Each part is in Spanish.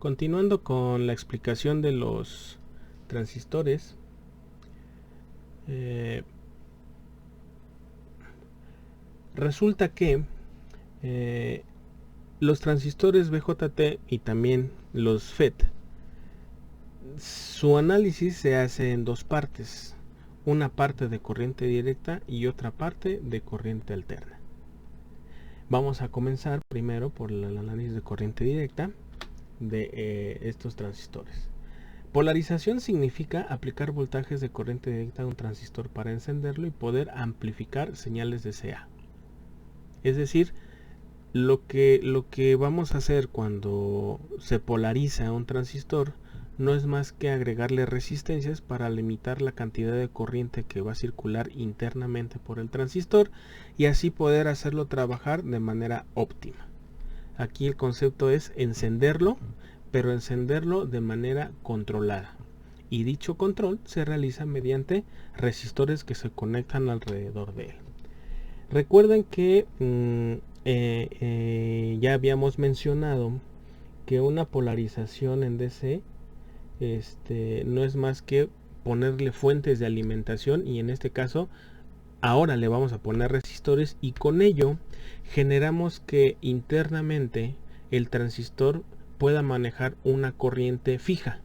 Continuando con la explicación de los transistores, resulta que los transistores BJT y también los FET, su análisis se hace en dos partes, una parte de corriente directa y otra parte de corriente alterna. Vamos a comenzar primero por el análisis de corriente directa de estos transistores. Polarización significa aplicar voltajes de corriente directa a un transistor para encenderlo y poder amplificar señales de CA. Es decir, lo que vamos a hacer cuando se polariza un transistor no es más que agregarle resistencias para limitar la cantidad de corriente que va a circular internamente por el transistor y así poder hacerlo trabajar de manera óptima. Aquí el concepto es encenderlo, pero encenderlo de manera controlada. Y dicho control se realiza mediante resistores que se conectan alrededor de él. Recuerden que ya habíamos mencionado que una polarización en DC no es más que ponerle fuentes de alimentación, y en este caso ahora le vamos a poner resistores, y con ello generamos que internamente el transistor pueda manejar una corriente fija.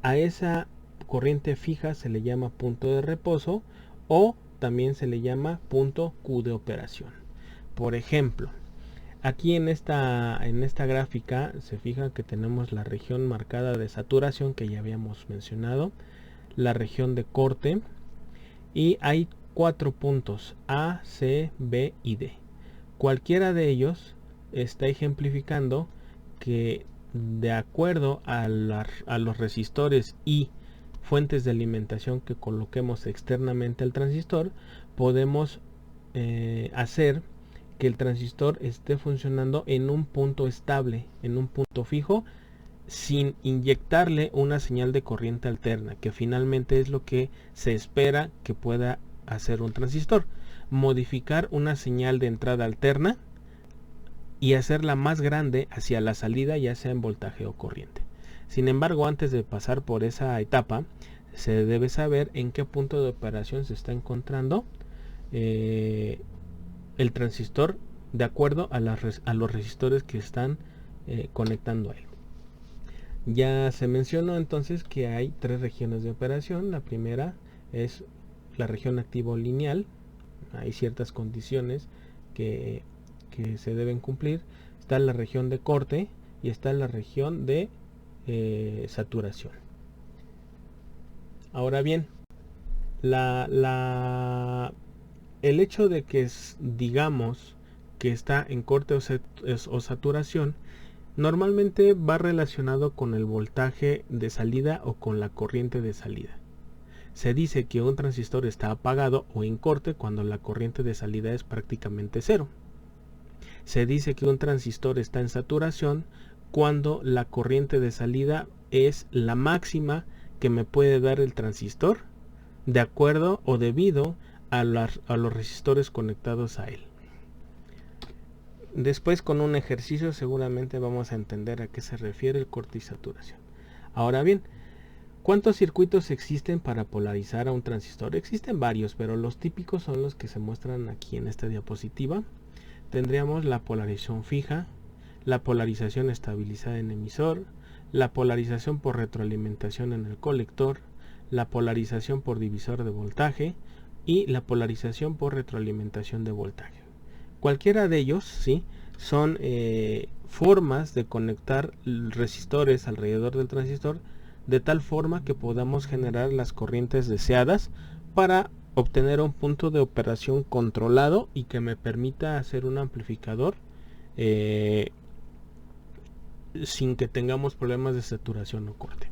A esa corriente fija se le llama punto de reposo o también se le llama punto Q de operación. Por ejemplo, aquí en esta gráfica se fija que tenemos la región marcada de saturación que ya habíamos mencionado, la región de corte, y hay 4 puntos A, C, B y D. Cualquiera de ellos está ejemplificando que de acuerdo a los resistores y fuentes de alimentación que coloquemos externamente al transistor, podemos hacer que el transistor esté funcionando en un punto estable, en un punto fijo, sin inyectarle una señal de corriente alterna, que finalmente es lo que se espera que pueda hacer un transistor: modificar una señal de entrada alterna y hacerla más grande hacia la salida, ya sea en voltaje o corriente. Sin embargo, antes de pasar por esa etapa, se debe saber en qué punto de operación se está encontrando el transistor de acuerdo a los resistores que están conectando a él. Ya se mencionó entonces que hay 3 regiones de operación. La primera es la región activo lineal. Hay ciertas condiciones que se deben cumplir. Está la región de corte y está la región de saturación. Ahora bien, el hecho de que digamos que está en corte o saturación normalmente va relacionado con el voltaje de salida o con la corriente de salida. Se dice que un transistor está apagado o en corte cuando la corriente de salida es prácticamente cero. Se dice que un transistor está en saturación cuando la corriente de salida es la máxima que me puede dar el transistor de acuerdo o debido a los resistores conectados a él. Después, con un ejercicio, seguramente vamos a entender a qué se refiere el corte y saturación. Ahora bien, ¿cuántos circuitos existen para polarizar a un transistor? Existen varios, pero los típicos son los que se muestran aquí en esta diapositiva. Tendríamos la polarización fija, la polarización estabilizada en emisor, la polarización por retroalimentación en el colector, la polarización por divisor de voltaje y la polarización por retroalimentación de voltaje. Cualquiera de ellos, ¿sí?, son formas de conectar resistores alrededor del transistor de tal forma que podamos generar las corrientes deseadas para obtener un punto de operación controlado y que me permita hacer un amplificador sin que tengamos problemas de saturación o corte.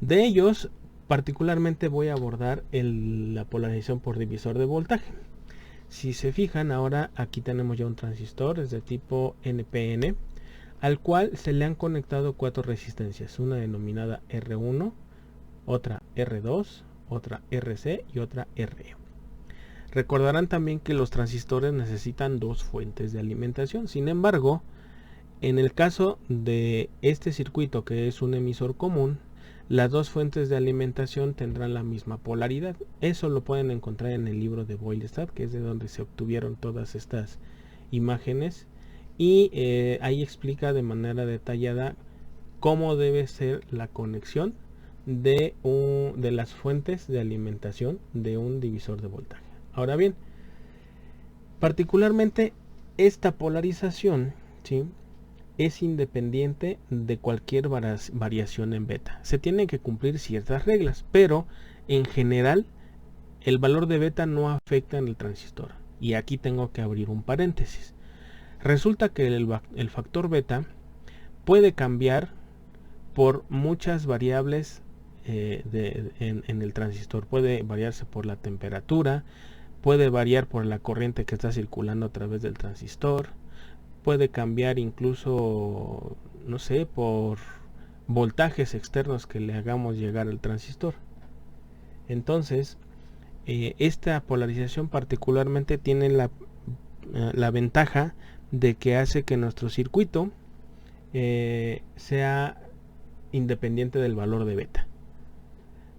De ellos, particularmente voy a abordar la polarización por divisor de voltaje. Si se fijan, ahora aquí tenemos ya un transistor, es de tipo NPN, al cual se le han conectado 4 resistencias, una denominada R1, otra R2, otra RC y otra RE. Recordarán también que los transistores necesitan 2 fuentes de alimentación. Sin embargo, En el caso de este circuito, que es un emisor común, las dos fuentes de alimentación tendrán la misma polaridad. Eso lo pueden encontrar en el libro de Boylestad, que es de donde se obtuvieron todas estas imágenes, y ahí explica de manera detallada cómo debe ser la conexión de las fuentes de alimentación de un divisor de voltaje. Ahora bien, particularmente esta polarización, ¿sí?, es independiente de cualquier variación en beta. Se tienen que cumplir ciertas reglas, pero en general el valor de beta no afecta en el transistor. Y aquí tengo que abrir un paréntesis. Resulta que el factor beta puede cambiar por muchas variables en el transistor. Puede variarse por la temperatura, puede variar por la corriente que está circulando a través del transistor, puede cambiar incluso, no sé, por voltajes externos que le hagamos llegar al transistor. Entonces, esta polarización particularmente tiene la ventaja de que hace que nuestro circuito sea independiente del valor de beta.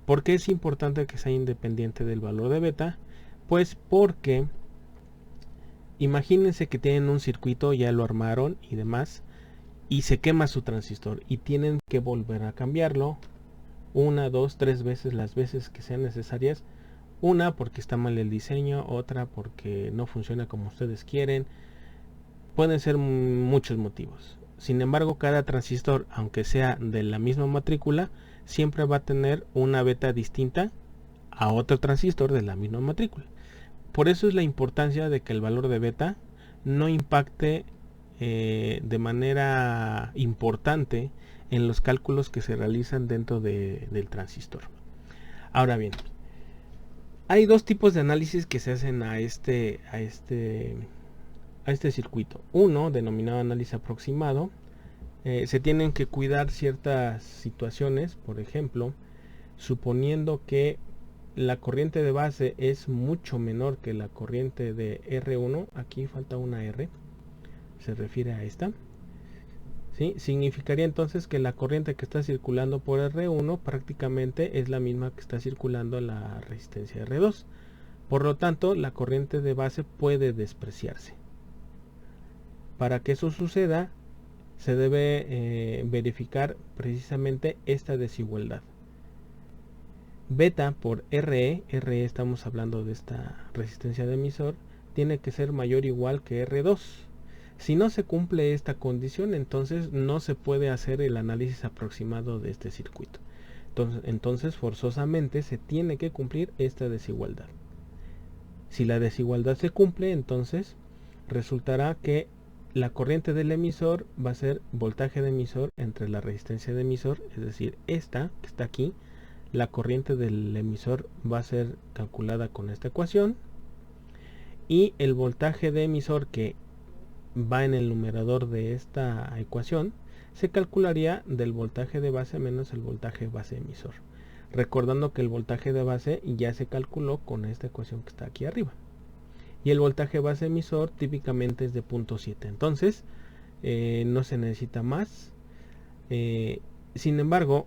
¿Por qué es importante que sea independiente del valor de beta? Pues porque imagínense que tienen un circuito, ya lo armaron y demás, y se quema su transistor y tienen que volver a cambiarlo 1, 2, 3 veces, las veces que sean necesarias. Una porque está mal el diseño, otra porque no funciona como ustedes quieren. Pueden ser muchos motivos. Sin embargo, cada transistor, aunque sea de la misma matrícula, siempre va a tener una beta distinta a otro transistor de la misma matrícula. Por eso es la importancia de que el valor de beta no impacte de manera importante en los cálculos que se realizan dentro del transistor. Ahora bien, hay dos tipos de análisis que se hacen a este circuito. Uno, denominado análisis aproximado, se tienen que cuidar ciertas situaciones. Por ejemplo, suponiendo que la corriente de base es mucho menor que la corriente de R1, aquí falta una R, se refiere a esta, ¿sí? Significaría entonces que la corriente que está circulando por R1 prácticamente es la misma que está circulando en la resistencia R2. Por lo tanto, la corriente de base puede despreciarse. Para que eso suceda, se debe verificar precisamente esta desigualdad. Beta por RE estamos hablando de esta resistencia de emisor, tiene que ser mayor o igual que R2. Si no se cumple esta condición, entonces no se puede hacer el análisis aproximado de este circuito. Entonces forzosamente se tiene que cumplir esta desigualdad. Si la desigualdad se cumple, entonces resultará que la corriente del emisor va a ser voltaje de emisor entre la resistencia de emisor, es decir, esta que está aquí. La corriente del emisor va a ser calculada con esta ecuación, y el voltaje de emisor que va en el numerador de esta ecuación se calcularía del voltaje de base menos el voltaje base emisor, recordando que el voltaje de base ya se calculó con esta ecuación que está aquí arriba, y el voltaje base emisor típicamente es de 0.7. entonces no se necesita más. Sin embargo,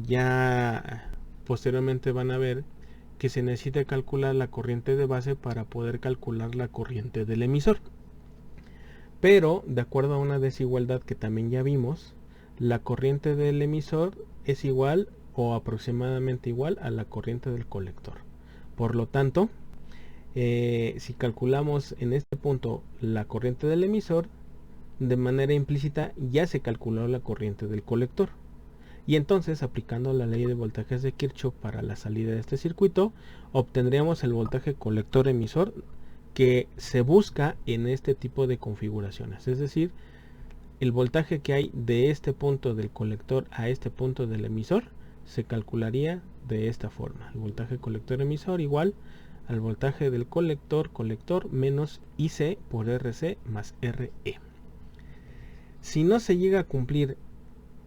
ya posteriormente van a ver que se necesita calcular la corriente de base para poder calcular la corriente del emisor. Pero de acuerdo a una desigualdad que también ya vimos, la corriente del emisor es igual o aproximadamente igual a la corriente del colector. Por lo tanto, si calculamos en este punto la corriente del emisor, de manera implícita ya se calculó la corriente del colector. Y entonces, aplicando la ley de voltajes de Kirchhoff para la salida de este circuito, obtendríamos el voltaje colector emisor que se busca en este tipo de configuraciones. Es decir, el voltaje que hay de este punto del colector a este punto del emisor se calcularía de esta forma. El voltaje colector emisor igual al voltaje del colector menos IC por RC más RE. Si no se llega a cumplir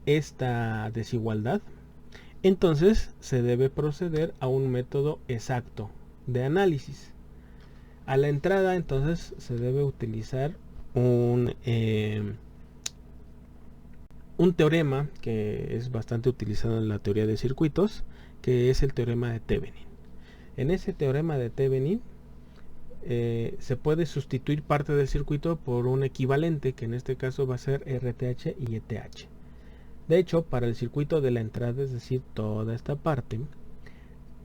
esta desigualdad, entonces se debe proceder a un método exacto de análisis. A la entrada, entonces, se debe utilizar un un teorema que es bastante utilizado en la teoría de circuitos, que es el teorema de Thevenin. En ese teorema de Thevenin se puede sustituir parte del circuito por un equivalente, que en este caso va a ser RTH y ETH. De hecho, para el circuito de la entrada, es decir, toda esta parte,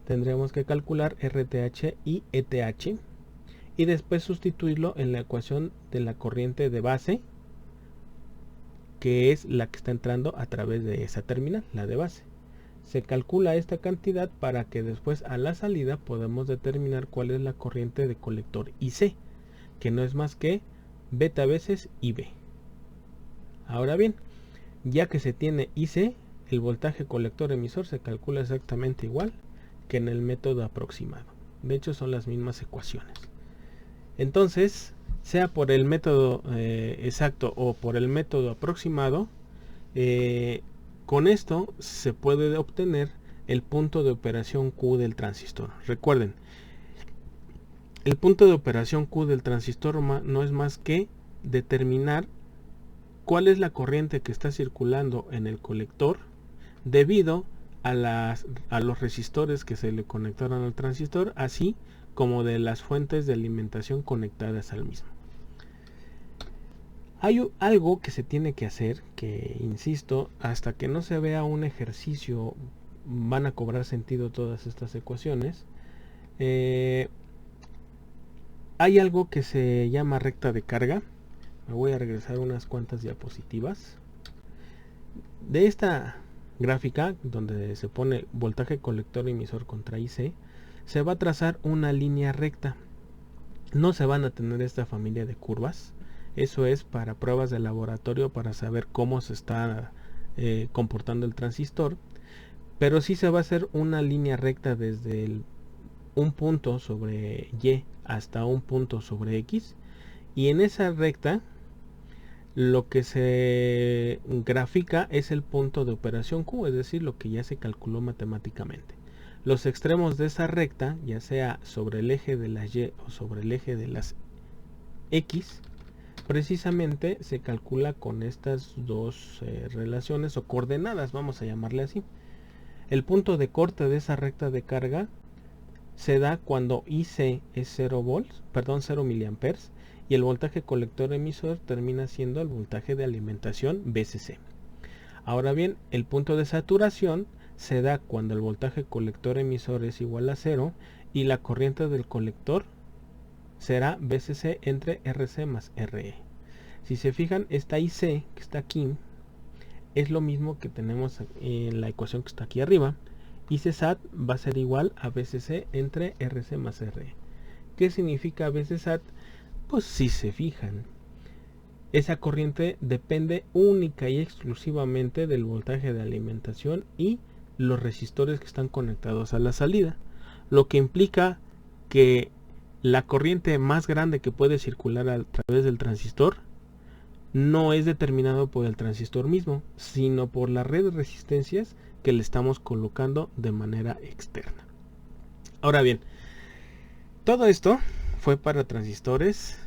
tendremos que calcular RTH y ETH y después sustituirlo en la ecuación de la corriente de base, que es la que está entrando a través de esa terminal, la de base. Se calcula esta cantidad para que después a la salida podamos determinar cuál es la corriente de colector IC, que no es más que beta veces IB. Ahora bien, ya que se tiene IC, el voltaje colector emisor se calcula exactamente igual que en el método aproximado. De hecho, son las mismas ecuaciones. Entonces, sea por el método exacto o por el método aproximado, con esto se puede obtener el punto de operación Q del transistor. Recuerden, el punto de operación Q del transistor no es más que determinar cuál es la corriente que está circulando en el colector debido a los resistores que se le conectaron al transistor, así como de las fuentes de alimentación conectadas al mismo. Hay algo que se tiene que hacer, que insisto, hasta que no se vea un ejercicio van a cobrar sentido todas estas ecuaciones. Hay algo que se llama recta de carga. Me voy a regresar unas cuantas diapositivas. De esta gráfica, donde se pone voltaje colector emisor contra IC, se va a trazar una línea recta. No se van a tener esta familia de curvas. Eso es para pruebas de laboratorio, para saber cómo se está comportando el transistor. Pero sí se va a hacer una línea recta desde un punto sobre Y hasta un punto sobre X. Y en esa recta lo que se grafica es el punto de operación Q, es decir, lo que ya se calculó matemáticamente. Los extremos de esa recta, ya sea sobre el eje de las Y o sobre el eje de las X, precisamente se calcula con estas dos relaciones o coordenadas, vamos a llamarle así. El punto de corte de esa recta de carga se da cuando IC es 0 miliamperes y el voltaje colector emisor termina siendo el voltaje de alimentación VCC. Ahora bien, el punto de saturación se da cuando el voltaje colector emisor es igual a 0 y la corriente del colector será VCC entre RC más RE. Si se fijan, esta IC que está aquí es lo mismo que tenemos en la ecuación que está aquí arriba. ICSAT va a ser igual a VCC entre RC más RE. ¿Qué significa VCSAT? Pues si se fijan, esa corriente depende única y exclusivamente del voltaje de alimentación y los resistores que están conectados a la salida, lo que implica que la corriente más grande que puede circular a través del transistor no es determinado por el transistor mismo, sino por la red de resistencias que le estamos colocando de manera externa. Ahora bien, todo esto fue para transistores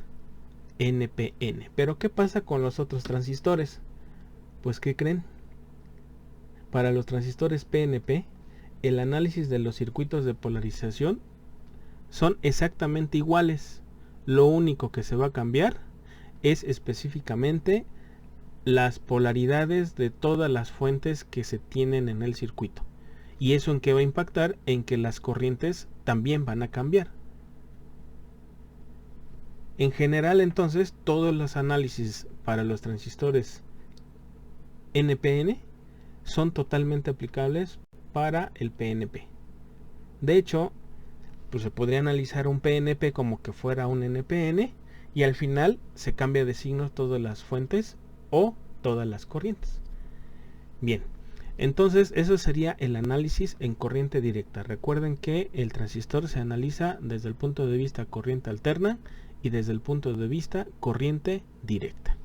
NPN. Pero ¿qué pasa con los otros transistores? Pues ¿qué creen? Para los transistores PNP, el análisis de los circuitos de polarización son exactamente iguales. Lo único que se va a cambiar es específicamente las polaridades de todas las fuentes que se tienen en el circuito. ¿Y eso en qué va a impactar? En que las corrientes también van a cambiar. En general, entonces, todos los análisis para los transistores NPN son totalmente aplicables para el PNP. De hecho, pues se podría analizar un PNP como que fuera un NPN y al final se cambia de signo todas las fuentes o todas las corrientes. Bien, entonces eso sería el análisis en corriente directa. Recuerden que el transistor se analiza desde el punto de vista corriente alterna y desde el punto de vista corriente directa.